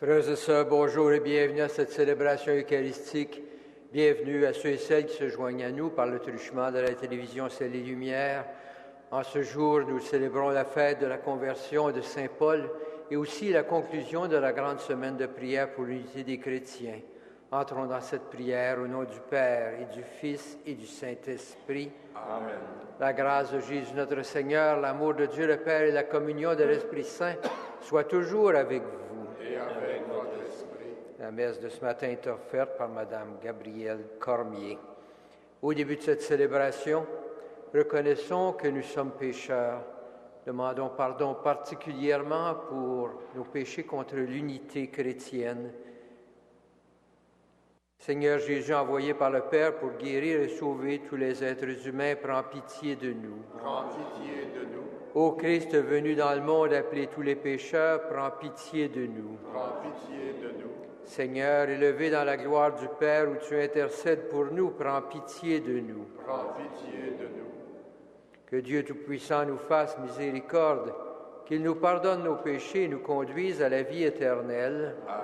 Frères et sœurs, bonjour et bienvenue à cette célébration eucharistique. Bienvenue à ceux et celles qui se joignent à nous par le truchement de la télévision Ciel et Lumière. En ce jour, nous célébrons la fête de la conversion de Saint Paul et aussi la conclusion de la grande semaine de prière pour l'unité des chrétiens. Entrons dans cette prière au nom du Père et du Fils et du Saint-Esprit. Amen. La grâce de Jésus notre Seigneur, l'amour de Dieu le Père et la communion de l'Esprit Saint soient toujours avec vous. Et avec votre esprit. La messe de ce matin est offerte par Mme Gabrielle Cormier. Au début de cette célébration, reconnaissons que nous sommes pécheurs. Demandons pardon particulièrement pour nos péchés contre l'unité chrétienne. Seigneur Jésus, envoyé par le Père pour guérir et sauver tous les êtres humains, prends pitié de nous. Prends pitié de nous. Ô Christ venu dans le monde appeler tous les pécheurs, prends pitié de nous. Prends pitié de nous. Seigneur, élevé dans la gloire du Père où tu intercèdes pour nous, prends pitié de nous. Prends pitié de nous. Que Dieu Tout-Puissant nous fasse miséricorde, qu'il nous pardonne nos péchés et nous conduise à la vie éternelle. Amen.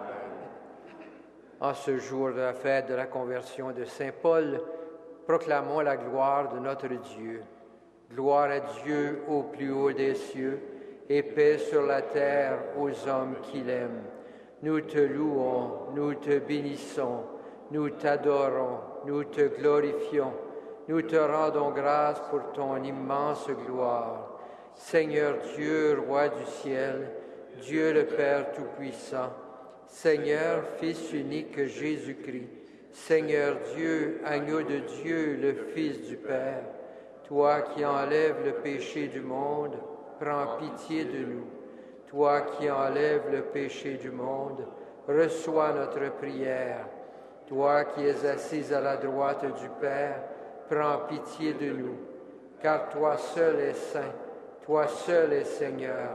En ce jour de la fête de la conversion de Saint Paul, proclamons la gloire de notre Dieu. Gloire à Dieu au plus haut des cieux, et paix sur la terre aux hommes qui l'aiment. Nous te louons, nous te bénissons, nous t'adorons, nous te glorifions, nous te rendons grâce pour ton immense gloire. Seigneur Dieu, Roi du ciel, Dieu le Père Tout-Puissant, Seigneur, Fils unique Jésus-Christ, Seigneur Dieu, agneau de Dieu, le Fils du Père, toi qui enlèves le péché du monde, prends pitié de nous. Toi qui enlèves le péché du monde, reçois notre prière. Toi qui es assise à la droite du Père, prends pitié de nous. Car toi seul es saint, toi seul es Seigneur,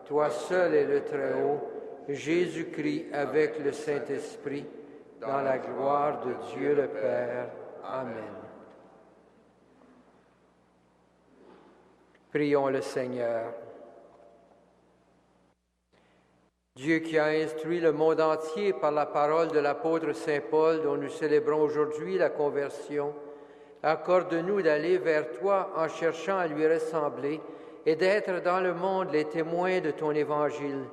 toi seul es le Très-Haut, Jésus-Christ avec le Saint-Esprit, dans la gloire de Dieu le Père. Amen. Prions le Seigneur. Dieu qui a instruit le monde entier par la parole de l'apôtre Saint Paul dont nous célébrons aujourd'hui la conversion, accorde-nous d'aller vers toi en cherchant à lui ressembler et d'être dans le monde les témoins de ton évangile.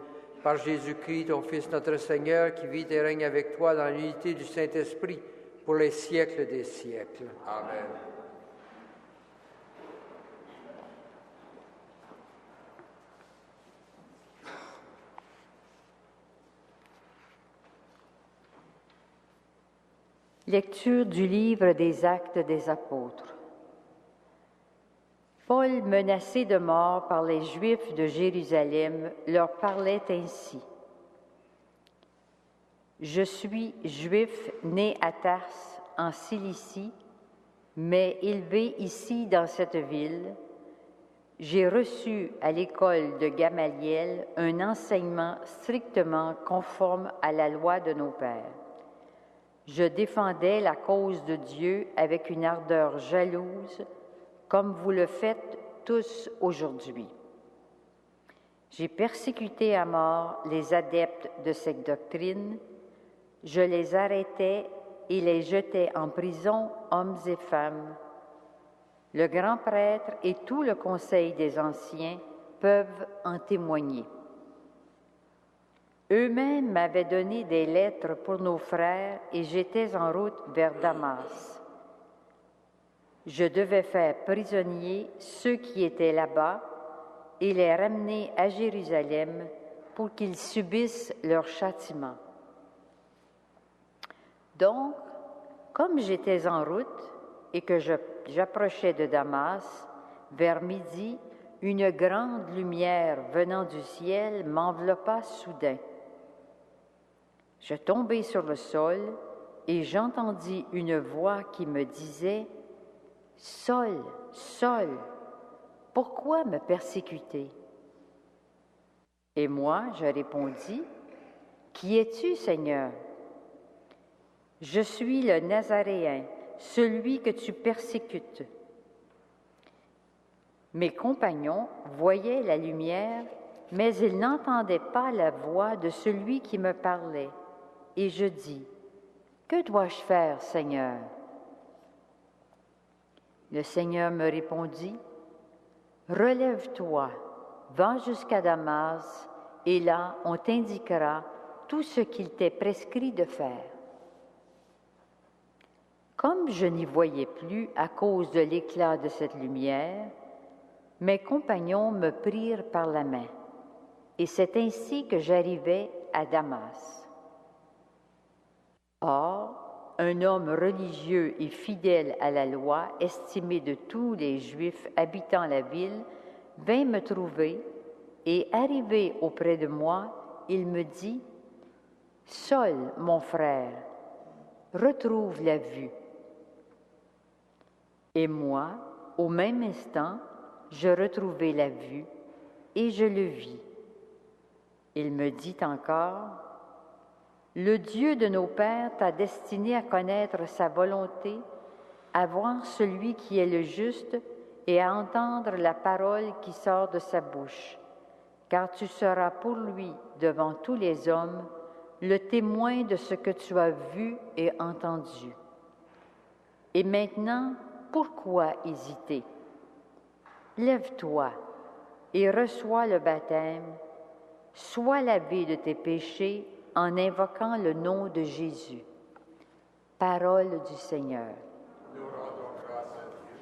Par Jésus-Christ, ton Fils notre Seigneur, qui vit et règne avec toi dans l'unité du Saint-Esprit pour les siècles des siècles. Amen. Lecture du livre des Actes des Apôtres. Paul, menacé de mort par les Juifs de Jérusalem, leur parlait ainsi. « Je suis juif né à Tarse, en Cilicie, mais élevé ici dans cette ville. J'ai reçu à l'école de Gamaliel un enseignement strictement conforme à la loi de nos pères. Je défendais la cause de Dieu avec une ardeur jalouse, comme vous le faites tous aujourd'hui. J'ai persécuté à mort les adeptes de cette doctrine, je les arrêtais et les jetais en prison, hommes et femmes. Le grand prêtre et tout le conseil des anciens peuvent en témoigner. Eux-mêmes m'avaient donné des lettres pour nos frères et j'étais en route vers Damas. Je devais faire prisonniers ceux qui étaient là-bas et les ramener à Jérusalem pour qu'ils subissent leur châtiment. Donc, comme j'étais en route et que j'approchais de Damas, vers midi, une grande lumière venant du ciel m'enveloppa soudain. Je tombai sur le sol et j'entendis une voix qui me disait « Saul, Saul, pourquoi me persécuter ?» Et moi, je répondis « Qui es-tu, Seigneur ?» « Je suis le Nazaréen, celui que tu persécutes. » Mes compagnons voyaient la lumière Mais ils n'entendaient pas la voix de celui qui me parlait. Et je dis, « Que dois-je faire, Seigneur? » Le Seigneur me répondit, « Relève-toi, va jusqu'à Damas, et là on t'indiquera tout ce qu'il t'est prescrit de faire. » Comme je n'y voyais plus à cause de l'éclat de cette lumière, mes compagnons me prirent par la main, et c'est ainsi que j'arrivai à Damas. Or, un homme religieux et fidèle à la loi, estimé de tous les Juifs habitant la ville, vint me trouver, et arrivé auprès de moi, il me dit, « Saul, mon frère, retrouve la vue. » Et moi, au même instant, je retrouvai la vue, et je le vis. Il me dit encore, « Le Dieu de nos pères t'a destiné à connaître sa volonté, à voir celui qui est le juste et à entendre la parole qui sort de sa bouche, car tu seras pour lui, devant tous les hommes, le témoin de ce que tu as vu et entendu. Et maintenant, pourquoi hésiter? Lève-toi et reçois le baptême, sois lavé de tes péchés en invoquant le nom de Jésus. » Parole du Seigneur. Nous rendons grâce à Dieu.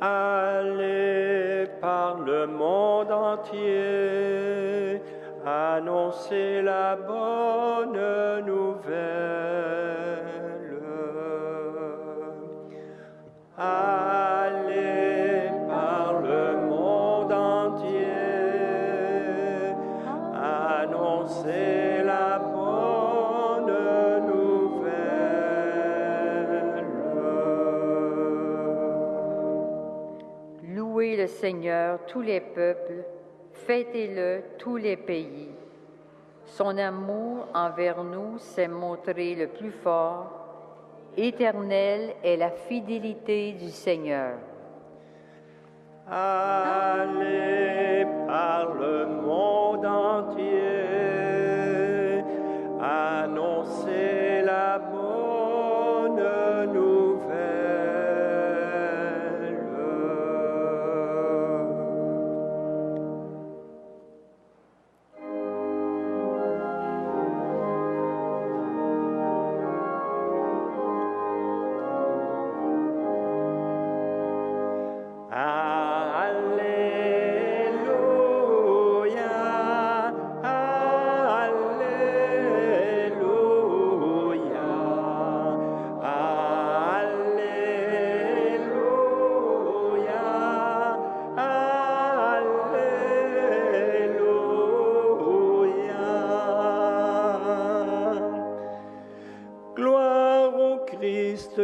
Allez par le monde entier, annoncer la bonne nouvelle. Allez par le monde entier, annoncer la bonne nouvelle. Louez le Seigneur, tous les peuples, fêtez-le, tous les pays. Son amour envers nous s'est montré le plus fort. Éternelle est la fidélité du Seigneur. Allez par le monde entier, annoncer la bonne nouvelle.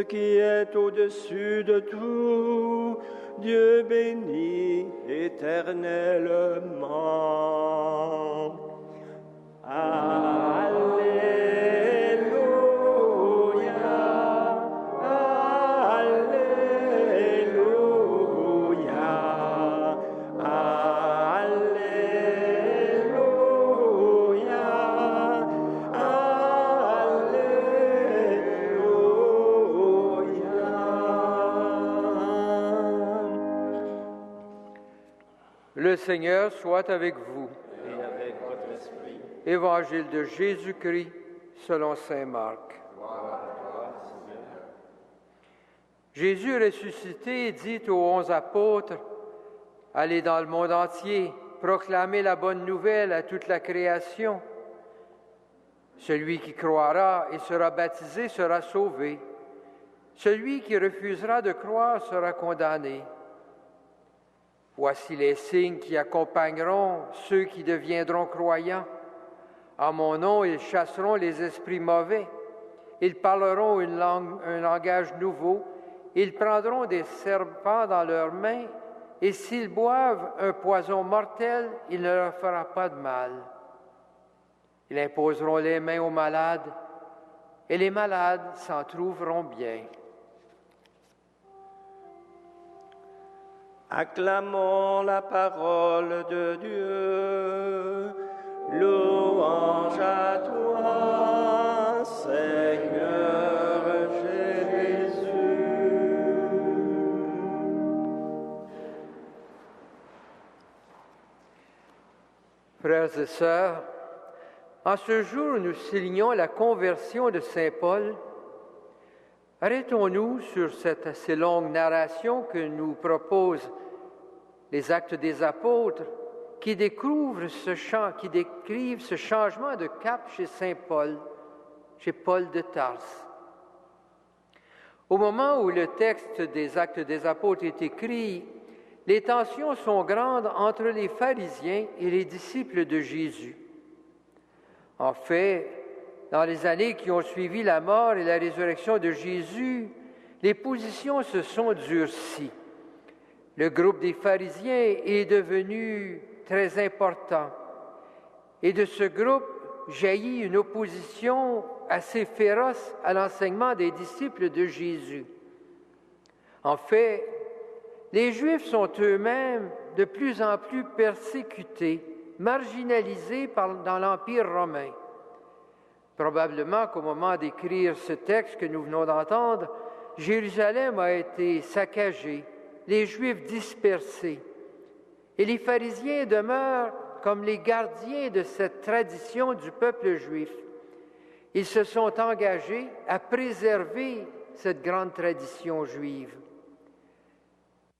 Qui est au-dessus de tout, Dieu béni éternellement. Alléluia, Alléluia, Le Seigneur soit avec vous. et avec votre esprit. Évangile de Jésus-Christ selon saint Marc. Jésus ressuscité dit aux 11 apôtres, « Allez dans le monde entier, proclamez la bonne nouvelle à toute la création. Celui qui croira et sera baptisé sera sauvé. Celui qui refusera de croire sera condamné. Voici les signes qui accompagneront ceux qui deviendront croyants. En mon nom, ils chasseront les esprits mauvais. Ils parleront un langage nouveau. Ils prendront des serpents dans leurs mains et s'ils boivent un poison mortel, il ne leur fera pas de mal. Ils imposeront les mains aux malades, et les malades s'en trouveront bien. Acclamons la parole de Dieu. Louange à toi, Seigneur Jésus. Frères et sœurs, en ce jour où nous soulignons la conversion de Saint Paul, arrêtons-nous sur cette assez longue narration que nous proposent les Actes des Apôtres qui décrivent ce changement de cap chez Saint Paul, chez Paul de Tarse. Au moment où le texte des Actes des Apôtres est écrit, les tensions sont grandes entre les pharisiens et les disciples de Jésus. En fait, dans les années qui ont suivi la mort et la résurrection de Jésus, les positions se sont durcies. Le groupe des pharisiens est devenu très important. Et de ce groupe jaillit une opposition assez féroce à l'enseignement des disciples de Jésus. En fait, les Juifs sont eux-mêmes de plus en plus persécutés, marginalisés dans l'Empire romain. Probablement qu'au moment d'écrire ce texte que nous venons d'entendre, Jérusalem a été saccagée, les Juifs dispersés. Et les pharisiens demeurent comme les gardiens de cette tradition du peuple juif. Ils se sont engagés à préserver cette grande tradition juive.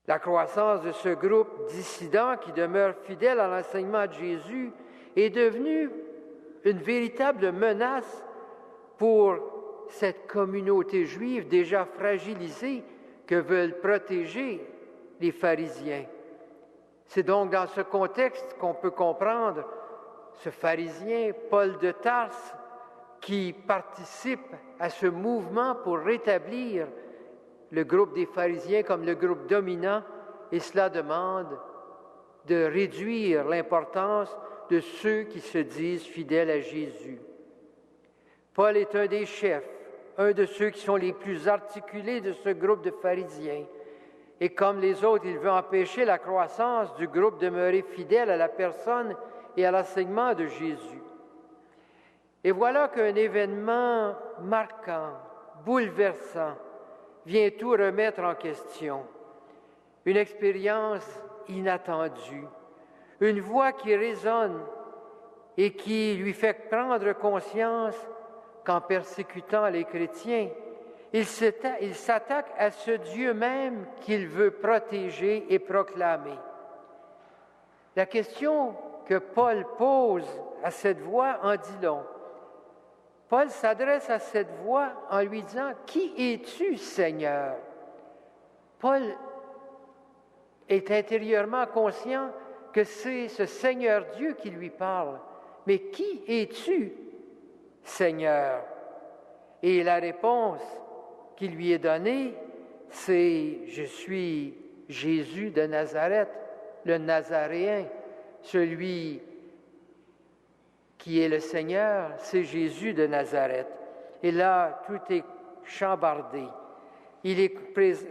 La croissance de ce groupe dissident qui demeure fidèle à l'enseignement de Jésus est devenue une véritable menace pour cette communauté juive déjà fragilisée que veulent protéger les pharisiens. C'est donc dans ce contexte qu'on peut comprendre ce pharisien, Paul de Tarse, qui participe à ce mouvement pour rétablir le groupe des pharisiens comme le groupe dominant, et cela demande de réduire l'importance de ceux qui se disent fidèles à Jésus. Paul est un des chefs, un de ceux qui sont les plus articulés de ce groupe de pharisiens. Et comme les autres, il veut empêcher la croissance du groupe demeuré fidèle à la personne et à l'enseignement de Jésus. Et voilà qu'un événement marquant, bouleversant, vient tout remettre en question. Une expérience inattendue, une voix qui résonne et qui lui fait prendre conscience qu'en persécutant les chrétiens, il s'attaque à ce Dieu même qu'il veut protéger et proclamer. La question que Paul pose à cette voix en dit long. Paul s'adresse à cette voix en lui disant « Qui es-tu, Seigneur ?» Paul est intérieurement conscient que c'est ce Seigneur Dieu qui lui parle. Mais qui es-tu, Seigneur? Et la réponse qui lui est donnée, c'est « Je suis Jésus de Nazareth, le Nazaréen, celui qui est le Seigneur, c'est Jésus de Nazareth. » Et là, tout est chambardé. Il est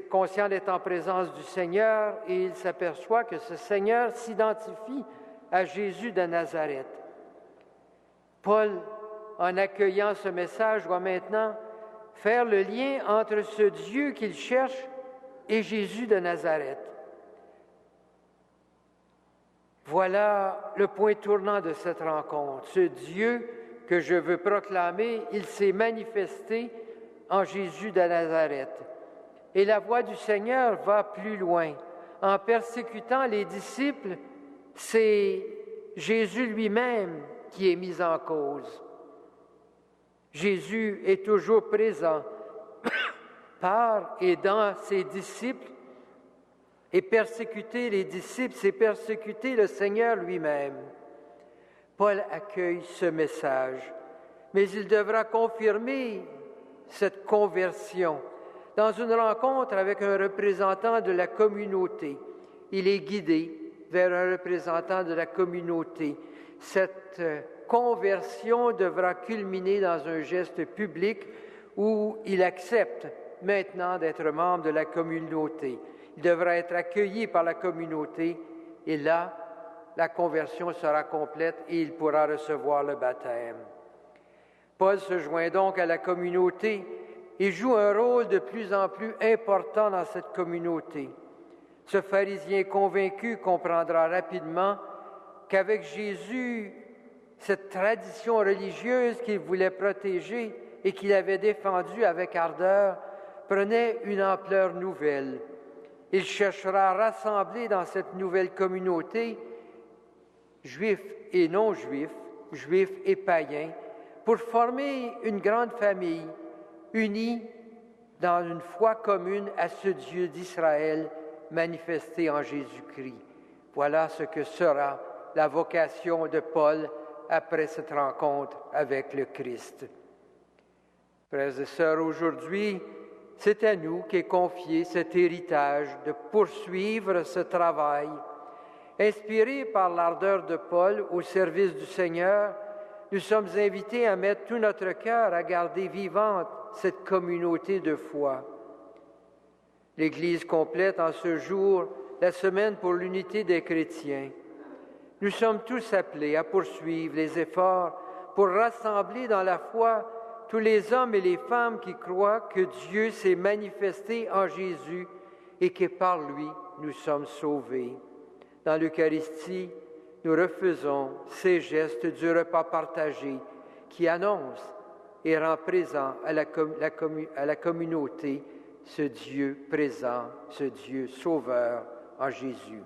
conscient d'être en présence du Seigneur et il s'aperçoit que ce Seigneur s'identifie à Jésus de Nazareth. Paul, en accueillant ce message, doit maintenant faire le lien entre ce Dieu qu'il cherche et Jésus de Nazareth. Voilà le point tournant de cette rencontre. Ce Dieu que je veux proclamer, il s'est manifesté en Jésus de Nazareth. Et la voix du Seigneur va plus loin. En persécutant les disciples, c'est Jésus lui-même qui est mis en cause. Jésus est toujours présent par et dans ses disciples, et persécuter les disciples, c'est persécuter le Seigneur lui-même. Paul accueille ce message, mais il devra confirmer cette conversion dans une rencontre avec un représentant de la communauté. il est guidé vers un représentant de la communauté. Cette conversion devra culminer dans un geste public où il accepte maintenant d'être membre de la communauté. Il devra être accueilli par la communauté et là, la conversion sera complète et il pourra recevoir le baptême. Paul se joint donc à la communauté et joue un rôle de plus en plus important dans cette communauté. Ce pharisien convaincu comprendra rapidement qu'avec Jésus, cette tradition religieuse qu'il voulait protéger et qu'il avait défendue avec ardeur prenait une ampleur nouvelle. Il cherchera à rassembler dans cette nouvelle communauté juifs et non-juifs, juifs et païens, pour former une grande famille unie dans une foi commune à ce Dieu d'Israël manifesté en Jésus-Christ. Voilà ce que sera la vocation de Paul après cette rencontre avec le Christ. Frères et sœurs, aujourd'hui, c'est à nous qu'est confié cet héritage de poursuivre ce travail. Inspirés par l'ardeur de Paul au service du Seigneur, nous sommes invités à mettre tout notre cœur à garder vivante cette communauté de foi. L'Église complète en ce jour la semaine pour l'unité des chrétiens. Nous sommes tous appelés à poursuivre les efforts pour rassembler dans la foi tous les hommes et les femmes qui croient que Dieu s'est manifesté en Jésus et que par lui nous sommes sauvés. Dans l'Eucharistie, nous refaisons ces gestes du repas partagé qui annoncent et rend présent à la communauté ce Dieu présent, ce Dieu sauveur en Jésus.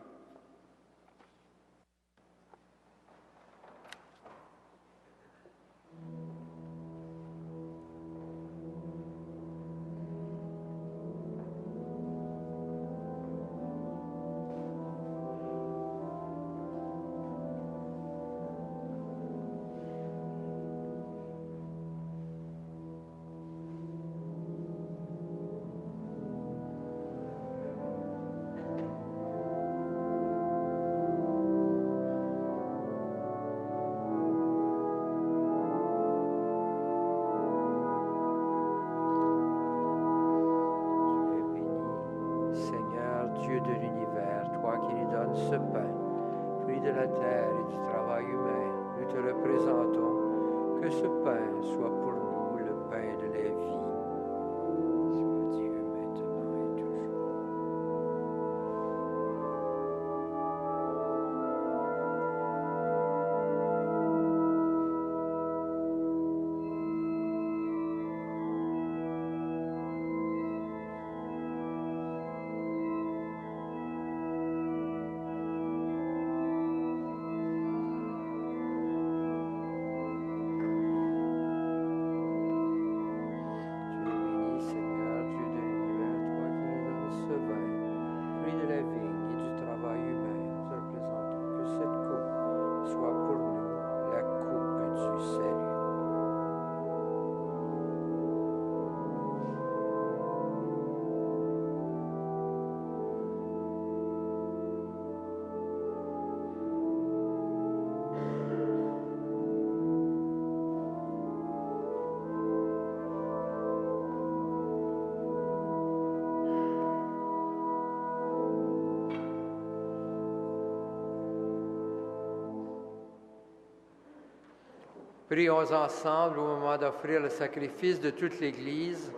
Prions ensemble au moment d'offrir le sacrifice de toute l'Église.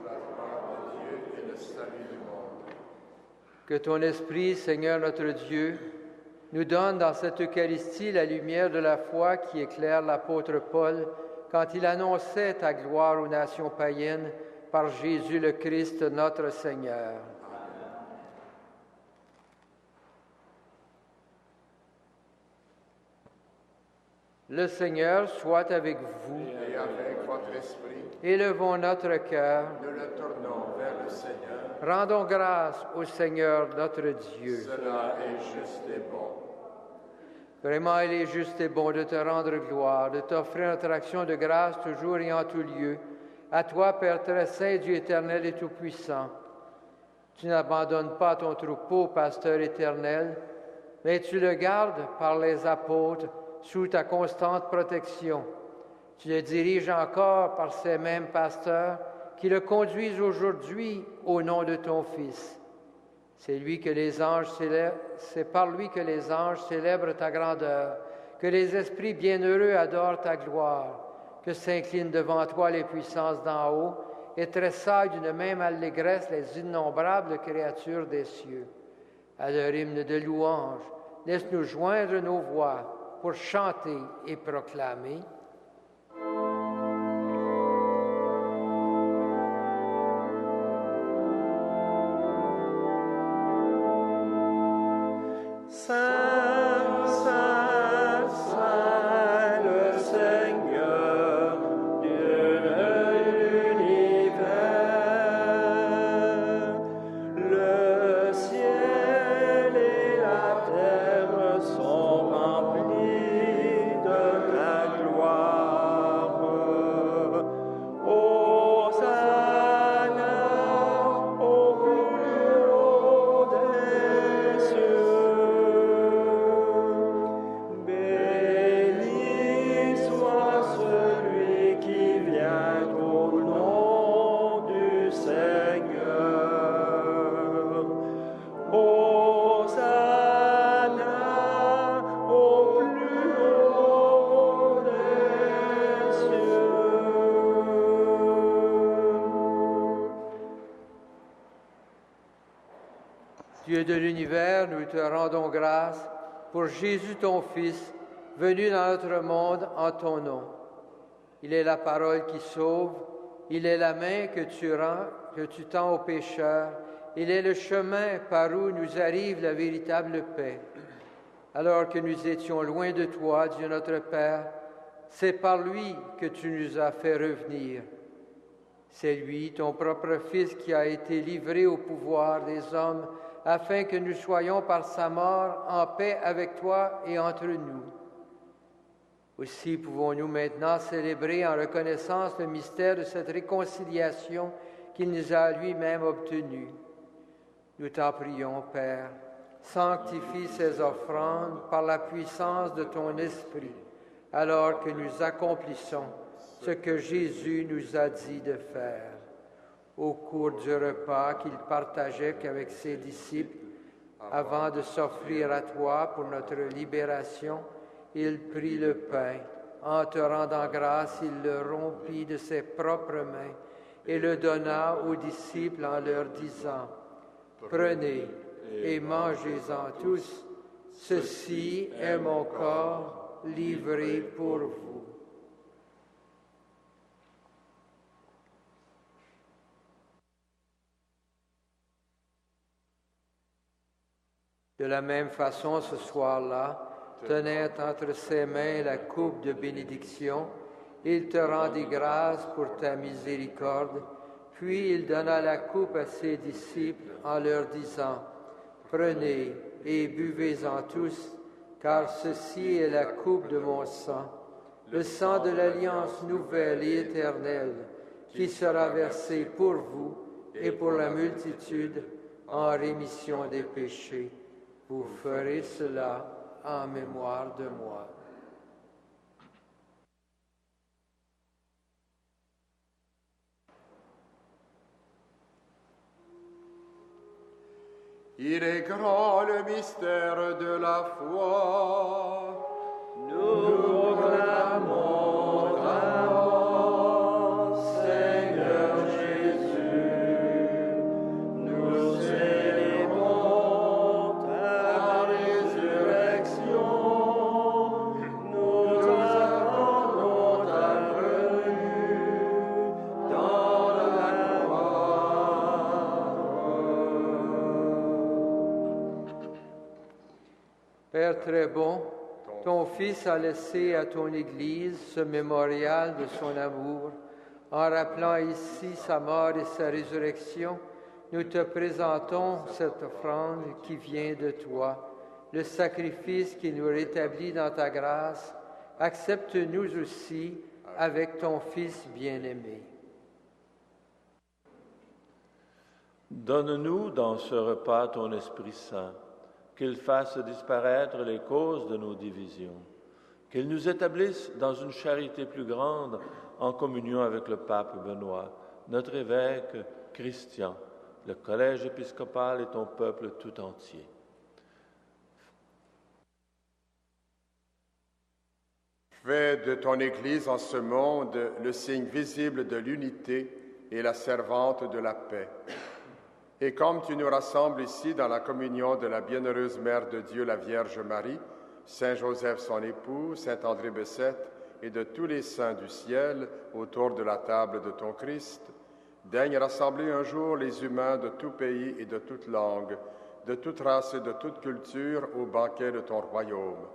Que ton Esprit, Seigneur notre Dieu, nous donne dans cette Eucharistie la lumière de la foi qui éclaire l'apôtre Paul quand il annonçait ta gloire aux nations païennes par Jésus le Christ, notre Seigneur. Le Seigneur soit avec vous. Et avec votre esprit. Élevons notre cœur. Nous le tournons vers le Seigneur. Rendons grâce au Seigneur notre Dieu. Cela est juste et bon. Vraiment, il est juste et bon de te rendre gloire, de t'offrir notre action de grâce toujours et en tout lieu. À toi, Père très saint, Dieu éternel et tout-puissant. Tu n'abandonnes pas ton troupeau, pasteur éternel, mais tu le gardes par les apôtres sous ta constante protection. Tu le diriges encore par ces mêmes pasteurs qui le conduisent aujourd'hui au nom de ton Fils. C'est par lui que les anges célèbrent ta grandeur, que les esprits bienheureux adorent ta gloire, que s'inclinent devant toi les puissances d'en haut et tressaillent d'une même allégresse les innombrables créatures des cieux. À leur hymne de louange, laisse-nous joindre nos voix pour chanter et proclamer. Saint, Saint, Saint, le Seigneur, Dieu de l'univers. Le ciel et la terre sont remplis de ta gloire. Hosanna au plus haut des cieux. Béni soit celui qui vient au nom du Seigneur. Hosanna au plus haut des cieux. Dieu de l'univers, nous te rendons grâce pour Jésus ton Fils, venu dans notre monde en ton nom. Il est la parole qui sauve, il est la main que tu tends aux pécheurs, il est le chemin par où nous arrive la véritable paix. Alors que nous étions loin de toi, Dieu notre Père, c'est par lui que tu nous as fait revenir. C'est lui, ton propre Fils, qui a été livré au pouvoir des hommes, afin que nous soyons par sa mort en paix avec toi et entre nous. Aussi pouvons-nous maintenant célébrer en reconnaissance le mystère de cette réconciliation qu'il nous a lui-même obtenue. Nous t'en prions, Père, sanctifie ces offrandes par la puissance de ton Esprit, alors que nous accomplissons ce que Jésus nous a dit de faire. Au cours du repas qu'il partageait avec ses disciples, avant de s'offrir à toi pour notre libération, il prit le pain. En te rendant grâce, il le rompit de ses propres mains et le donna aux disciples en leur disant, « Prenez et mangez-en tous, ceci est mon corps livré pour vous. » De la même façon, ce soir-là, tenant entre ses mains la coupe de bénédiction, il te rendit grâce pour ta miséricorde, puis il donna la coupe à ses disciples en leur disant, « Prenez et buvez-en tous, car ceci est la coupe de mon sang, le sang de l'alliance nouvelle et éternelle, qui sera versé pour vous et pour la multitude en rémission des péchés. Vous ferez cela en mémoire de moi. » Il est grand le mystère de la foi. Nous proclamons ta mort, Seigneur Jésus. Nous célébrons ta résurrection. Nous attendons ta venue dans la gloire. Père très bon, ton Fils a laissé à ton Église ce mémorial de son amour. En rappelant ici sa mort et sa résurrection, nous te présentons cette offrande qui vient de toi, le sacrifice qui nous rétablit dans ta grâce. Accepte-nous aussi avec ton Fils bien-aimé. Donne-nous dans ce repas ton Esprit Saint, qu'il fasse disparaître les causes de nos divisions, qu'il nous établisse dans une charité plus grande en communion avec le pape Benoît, notre évêque Christian, le collège épiscopal et ton peuple tout entier. Fais de ton Église en ce monde le signe visible de l'unité et la servante de la paix. Et comme tu nous rassembles ici dans la communion de la bienheureuse Mère de Dieu, la Vierge Marie, Saint Joseph son époux, Saint André Bessette et de tous les saints du ciel autour de la table de ton Christ, daigne rassembler un jour les humains de tout pays et de toute langue, de toute race et de toute culture au banquet de ton royaume.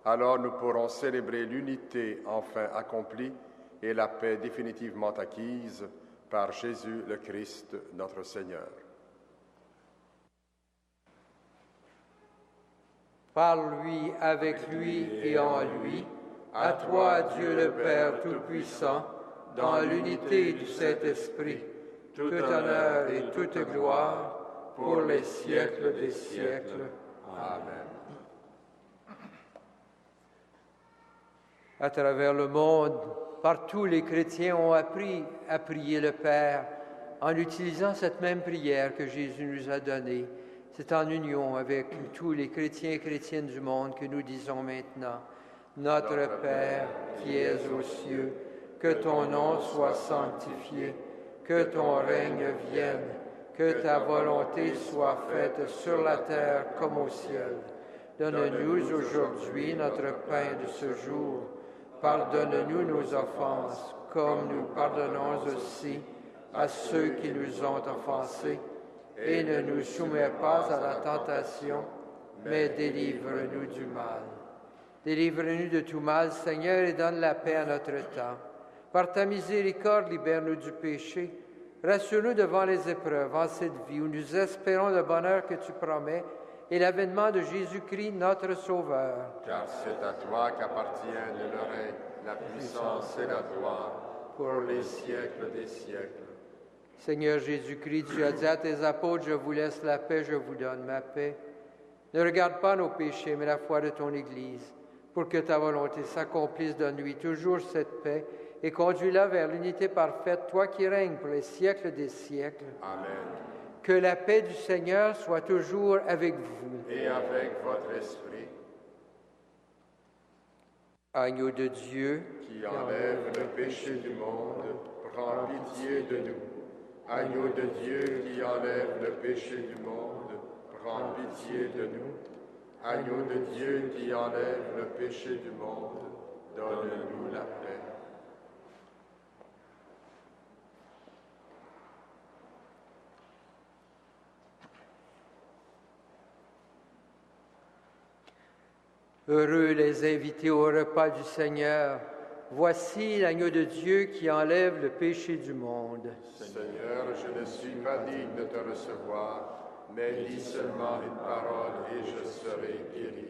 Alors nous pourrons célébrer l'unité enfin accomplie et la paix définitivement acquise par Jésus le Christ, notre Seigneur. Par lui, avec lui et en lui, à toi, Dieu le Père Tout-Puissant, dans l'unité du Saint-Esprit, tout honneur et toute gloire pour les siècles des siècles. Amen. À travers le monde, partout les chrétiens ont appris à prier le Père en utilisant cette même prière que Jésus nous a donnée. C'est en union avec tous les chrétiens et chrétiennes du monde que nous disons maintenant: Notre Père qui es aux cieux, que ton nom soit sanctifié, que ton règne vienne, que ta volonté soit faite sur la terre comme au ciel. Donne-nous aujourd'hui notre pain de ce jour. Pardonne-nous nos offenses, comme nous pardonnons aussi à ceux qui nous ont offensés. Et ne nous soumets pas à la tentation, mais délivre-nous du mal. Délivre-nous de tout mal, Seigneur, et donne la paix à notre temps. Par ta miséricorde, libère-nous du péché. Rassure-nous devant les épreuves en cette vie où nous espérons le bonheur que tu promets et l'avènement de Jésus-Christ, notre Sauveur. Car c'est à toi qu'appartiennent le règne, la puissance et la gloire pour les siècles des siècles. Seigneur Jésus-Christ, tu as dit à tes apôtres: je vous laisse la paix, je vous donne ma paix. Ne regarde pas nos péchés, mais la foi de ton Église. Pour que ta volonté s'accomplisse, donne-lui toujours cette paix et conduis-la vers l'unité parfaite, toi qui règnes pour les siècles des siècles. Amen. Que la paix du Seigneur soit toujours avec vous. Et avec votre esprit. Agneau de Dieu, qui enlève le péché du monde, prends pitié de nous. Agneau de Dieu qui enlève le péché du monde, prends pitié de nous. Agneau de Dieu qui enlève le péché du monde, donne-nous la paix. Heureux les invités au repas du Seigneur. Voici l'agneau de Dieu qui enlève le péché du monde. Seigneur, je ne suis pas digne de te recevoir, mais dis seulement une parole et je serai guéri.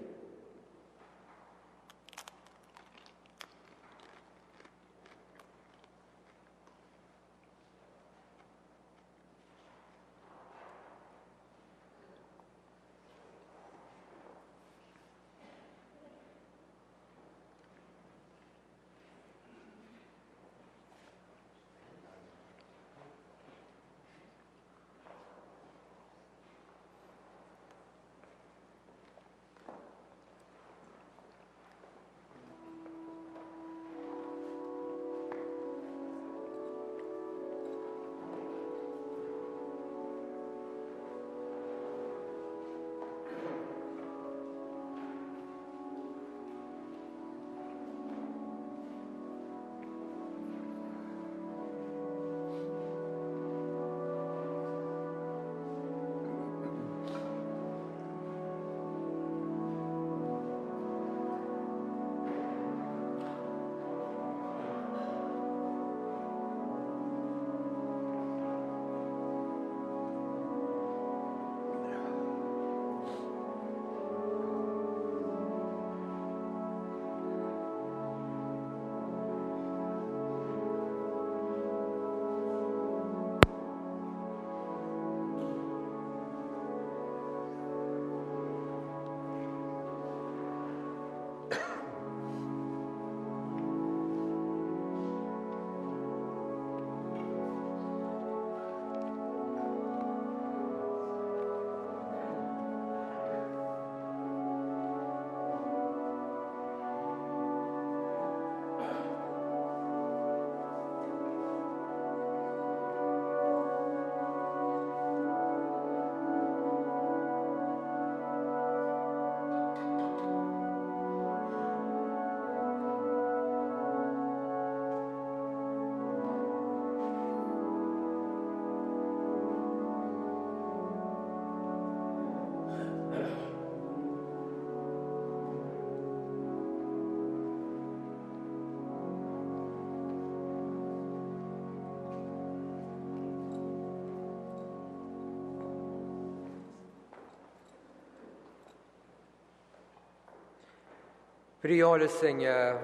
Prions le Seigneur.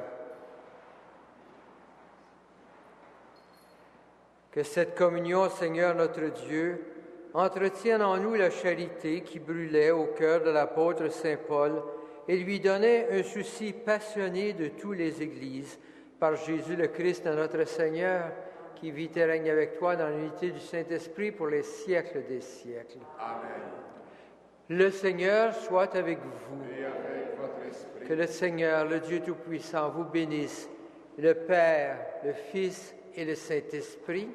Que cette communion, Seigneur notre Dieu, entretienne en nous la charité qui brûlait au cœur de l'apôtre Saint Paul et lui donnait un souci passionné de toutes les églises, par Jésus le Christ, notre Seigneur, qui vit et règne avec toi dans l'unité du Saint-Esprit pour les siècles des siècles. Amen. Le Seigneur soit avec vous. Et avec votre esprit. Que le Seigneur, le Dieu Tout-Puissant, vous bénisse, le Père, le Fils et le Saint-Esprit.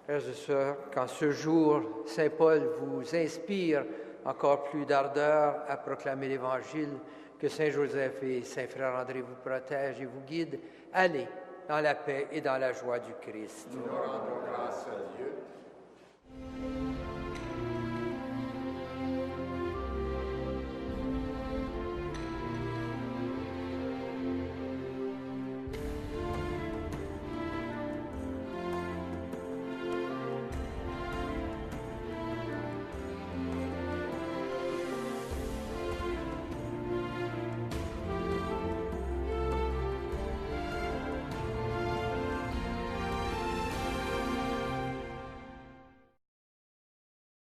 Frères et sœurs, quand ce jour, Saint Paul vous inspire encore plus d'ardeur à proclamer l'Évangile, que Saint Joseph et Saint Frère André vous protègent et vous guident, allez dans la paix et dans la joie du Christ. Nous rendons grâce à Dieu.